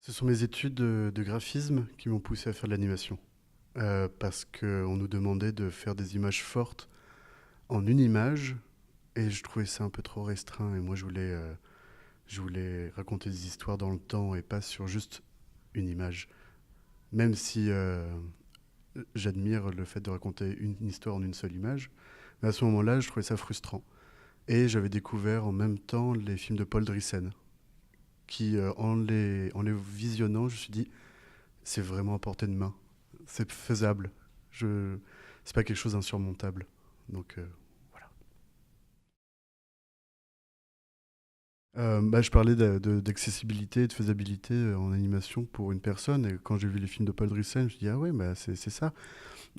Ce sont mes études de graphisme qui m'ont poussé à faire de l'animation. Parce qu'on nous demandait de faire des images fortes en une image, et je trouvais ça un peu trop restreint. Et moi, je voulais raconter des histoires dans le temps et pas sur juste une image. Même si j'admire le fait de raconter une histoire en une seule image, mais à ce moment-là, je trouvais ça frustrant. Et j'avais découvert en même temps les films de Paul Drissen, qui, en les visionnant, je me suis dit, c'est vraiment à portée de main. C'est faisable. Je... C'est pas quelque chose d'insurmontable. Donc voilà. Je parlais d'accessibilité et de faisabilité en animation pour une personne. Et quand j'ai vu les films de Paul Drissen, je me suis dit, ah ouais, bah, c'est ça.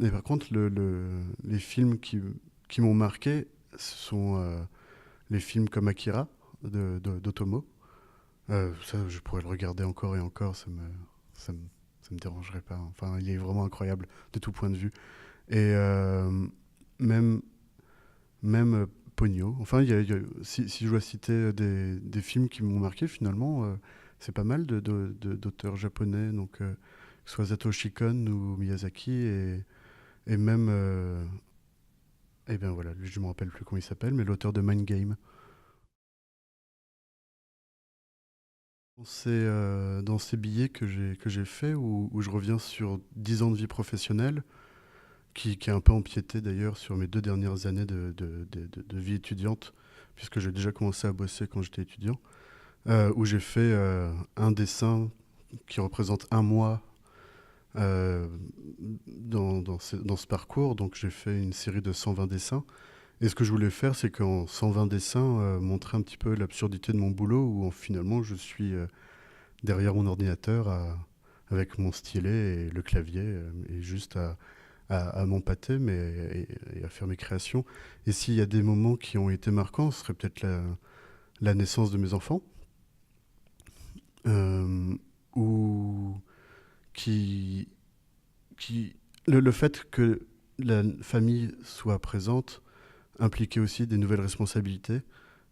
Et par contre, les films qui m'ont marqué, ce sont les films comme Akira d'Otomo. Ça, je pourrais le regarder encore et encore, ça me, ça me dérangerait pas. Enfin, il est vraiment incroyable de tout point de vue. Et même, même Ponyo. Enfin, si je dois citer des films qui m'ont marqué, finalement, c'est pas mal d'auteurs japonais, donc que ce soit Satoshi Kon ou Miyazaki, et même, eh bien voilà, lui, je me rappelle plus comment il s'appelle, mais l'auteur de Mind Game. Dans ces billets que j'ai fait, où je reviens sur 10 ans de vie professionnelle, qui a un peu empiété d'ailleurs sur mes 2 dernières années de vie étudiante, puisque j'ai déjà commencé à bosser quand j'étais étudiant, où j'ai fait un dessin qui représente un mois euh, dans ce parcours. Donc j'ai fait une série de 120 dessins. Et ce que je voulais faire, c'est qu'en 120 dessins, montrer un petit peu l'absurdité de mon boulot, où finalement je suis derrière mon ordinateur avec mon stylet et le clavier, et juste à m'empâter, et à faire mes créations. Et s'il y a des moments qui ont été marquants, ce serait peut-être la naissance de mes enfants, euh, ou qui, qui le fait que la famille soit présente impliquait aussi des nouvelles responsabilités.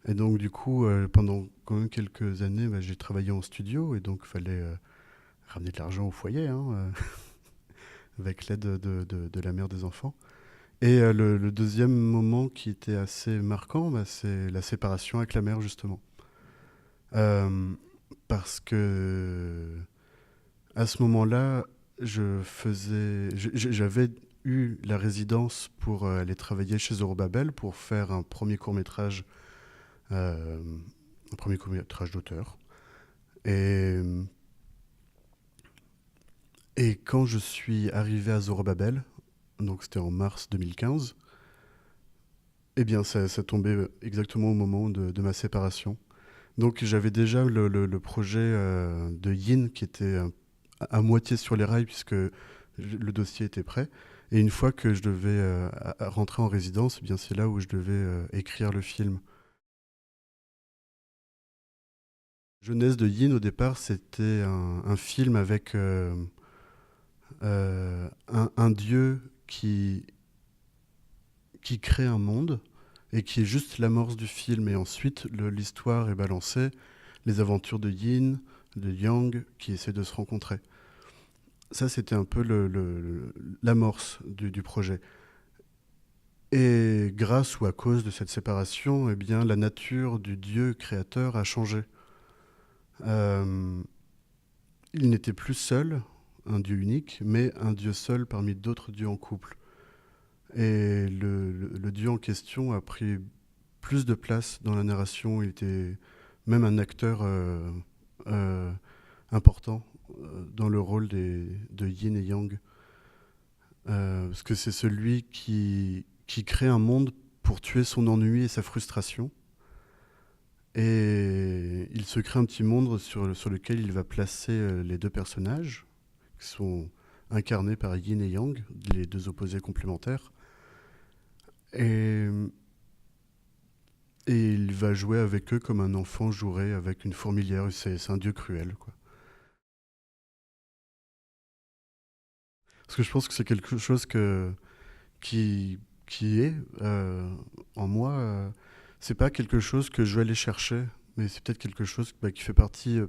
Et donc du coup, pendant quand même quelques années, j'ai travaillé en studio, et donc il fallait ramener de l'argent au foyer, hein, avec l'aide de la mère des enfants. Et le deuxième moment qui était assez marquant, c'est la séparation avec la mère, justement. Euh, Parce que à ce moment-là, j'avais eu la résidence pour aller travailler chez Zorobabel pour faire euh, un premier court métrage d'auteur. Et, et quand je suis arrivé à Zorobabel, donc c'était en mars 2015, eh bien ça tombait exactement au moment de ma séparation. Donc j'avais déjà le projet de Yin qui était à moitié sur les rails, puisque le dossier était prêt. Et une fois que je devais rentrer en résidence, eh bien c'est là où je devais écrire le film. Jeunesse de Yin, au départ, c'était un film avec un dieu qui crée un monde, et qui est juste l'amorce du film. Et ensuite, l'histoire est balancée, les aventures de Yin, de Yang, qui essaient de se rencontrer. Ça, c'était un peu l'amorce du projet. Et grâce ou à cause de cette séparation, eh bien, la nature du dieu créateur a changé. Euh, il n'était plus seul, un dieu unique, mais un dieu seul parmi d'autres dieux en couple. Et le dieu en question a pris plus de place dans la narration. Il était même un acteur euh, important dans le rôle de Yin et Yang. Parce que c'est celui qui crée un monde pour tuer son ennui et sa frustration. Et il se crée un petit monde sur lequel il va placer les deux personnages, qui sont incarnés par Yin et Yang, les deux opposés complémentaires. Et, et il va jouer avec eux comme un enfant jouerait avec une fourmilière. C'est un dieu cruel, quoi. Parce que je pense que c'est quelque chose qui, qui est en moi. C'est pas quelque chose que je vais aller chercher, mais c'est peut-être quelque chose qui fait partie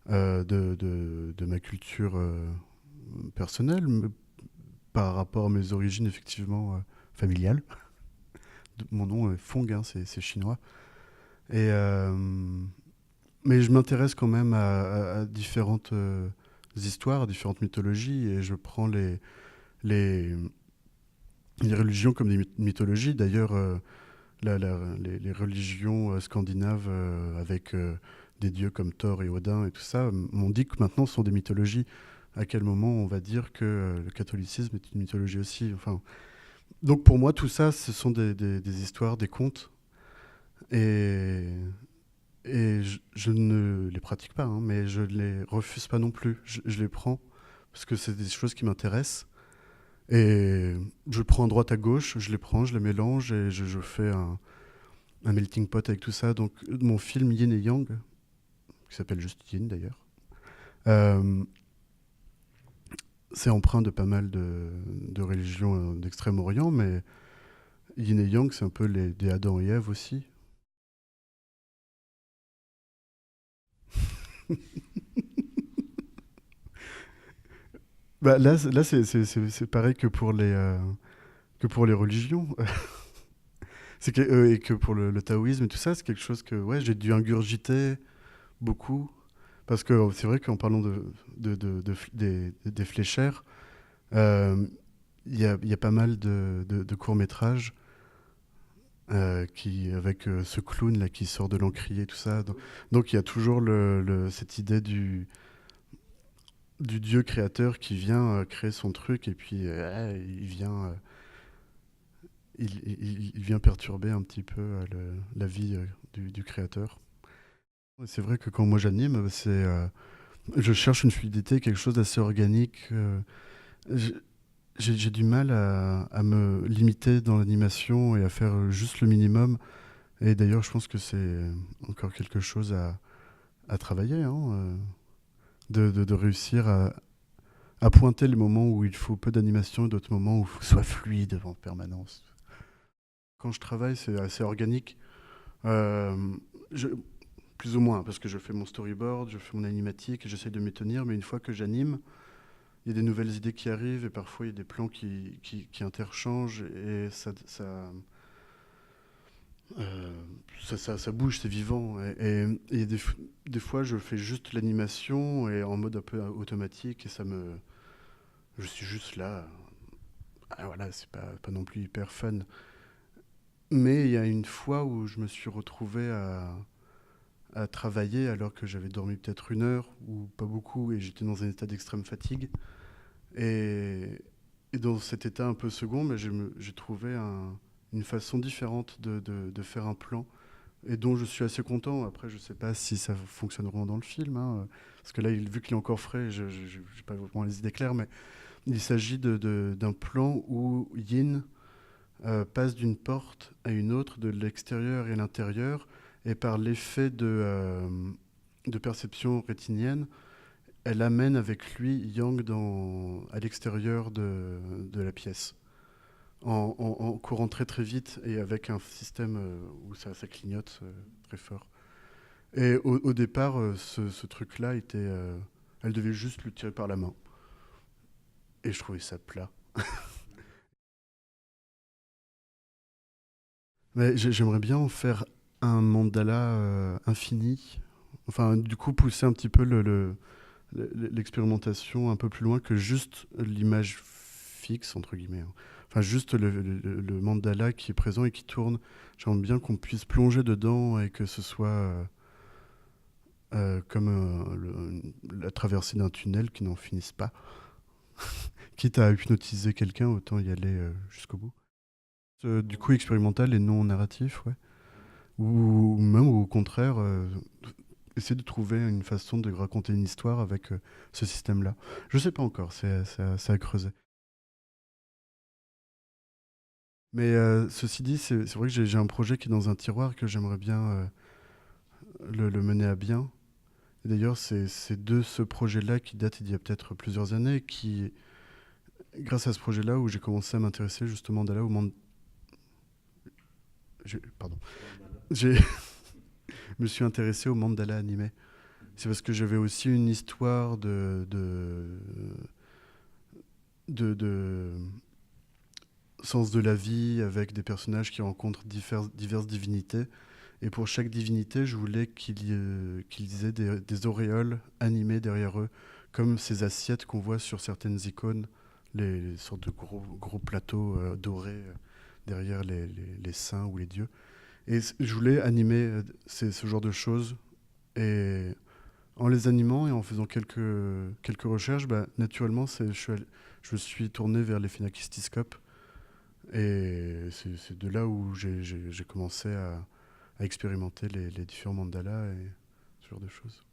de ma culture personnelle, par rapport à mes origines effectivement familiales. Mon nom est Fong, hein, c'est chinois. Et, mais je m'intéresse quand même à différentes histoires, à différentes mythologies, et je prends les, les religions comme des mythologies. D'ailleurs, les religions scandinaves avec des dieux comme Thor et Odin et tout ça m'ont dit que maintenant ce sont des mythologies. À quel moment on va dire que le catholicisme est une mythologie aussi, enfin, donc pour moi tout ça ce sont des histoires, des contes, et, je ne les pratique pas, hein, mais je ne les refuse pas non plus. Je les prends parce que c'est des choses qui m'intéressent. Et je prends à droite à gauche, je les prends, je les mélange et je fais un melting pot avec tout ça. Donc mon film Yin et Yang, qui s'appelle juste Yin d'ailleurs, euh, c'est empreint de pas mal de religions d'Extrême-Orient, mais Yin et Yang, c'est un peu des Adam et Ève aussi. Bah, là c'est pareil que pour les religions. Et que pour le taoïsme et tout ça, c'est quelque chose que ouais, j'ai dû ingurgiter beaucoup. Parce que c'est vrai qu'en parlant des fléchères, euh, il y a pas mal de courts-métrages avec ce clown là qui sort de l'encrier, tout ça. Donc il y a toujours cette idée du dieu créateur qui vient créer son truc et puis il vient perturber un petit peu la vie du créateur. C'est vrai que quand moi j'anime, je cherche une fluidité, quelque chose d'assez organique. J- j'ai du mal à me limiter dans l'animation et à faire juste le minimum. Et d'ailleurs, je pense que c'est encore quelque chose à travailler, hein, de réussir à pointer les moments où il faut peu d'animation et d'autres moments où il faut que ce soit fluide en permanence. Quand je travaille, c'est assez organique. Euh, je- Plus ou moins, parce que je fais mon storyboard, je fais mon animatique et j'essaye de m'y tenir, mais une fois que j'anime, il y a des nouvelles idées qui arrivent et parfois il y a des plans qui interchangent et euh, ça bouge, c'est vivant. Et des fois, je fais juste l'animation et en mode un peu automatique et je suis juste là. Ah, voilà, c'est pas non plus hyper fun. Mais il y a une fois où je me suis retrouvé à travailler alors que j'avais dormi peut-être une heure ou pas beaucoup et j'étais dans un état d'extrême fatigue. Et, et dans cet état un peu second, mais j'ai trouvé une façon différente de faire un plan et dont je suis assez content. Après, je ne sais pas si ça fonctionnera dans le film, hein, parce que là, vu qu'il est encore frais, je n'ai pas vraiment les idées claires, mais il s'agit d'un plan où Yin passe d'une porte à une autre, de l'extérieur et l'intérieur, et par l'effet de perception rétinienne, elle amène avec lui Yang à l'extérieur de la pièce, en courant très très vite et avec un système où ça clignote très fort. Et au départ, ce truc-là elle devait juste le tirer par la main. Et je trouvais ça plat. Mais j'aimerais bien en faire un mandala infini. Enfin, du coup, pousser un petit peu l'expérimentation un peu plus loin que juste l'image fixe, entre guillemets, hein. Enfin, juste le mandala qui est présent et qui tourne. J'aimerais bien qu'on puisse plonger dedans et que ce soit comme la traversée d'un tunnel qui n'en finisse pas. Quitte à hypnotiser quelqu'un, autant y aller jusqu'au bout. Du coup, expérimental et non narratif, ouais. Ou même au contraire, essayer de trouver une façon de raconter une histoire avec ce système-là. Je sais pas encore, c'est à creuser. Mais ceci dit, c'est vrai que j'ai un projet qui est dans un tiroir que j'aimerais bien le mener à bien. Et d'ailleurs, c'est de ce projet-là qui date d'il y a peut-être plusieurs années, grâce à ce projet-là, où j'ai commencé à m'intéresser justement au monde. Pardon. J'ai me suis intéressé au mandala animé. C'est parce que j'avais aussi une histoire de sens de la vie avec des personnages qui rencontrent diverses divinités. Et pour chaque divinité, je voulais qu'ils aient des auréoles animées derrière eux, comme ces assiettes qu'on voit sur certaines icônes, les sortes de gros plateaux dorés derrière les saints ou les dieux. Et je voulais animer ce genre de choses. Et en les animant et en faisant quelques recherches, bah, naturellement, je me suis tourné vers les phénakistiscopes. Et c'est de là où j'ai commencé à expérimenter les différents mandalas et ce genre de choses.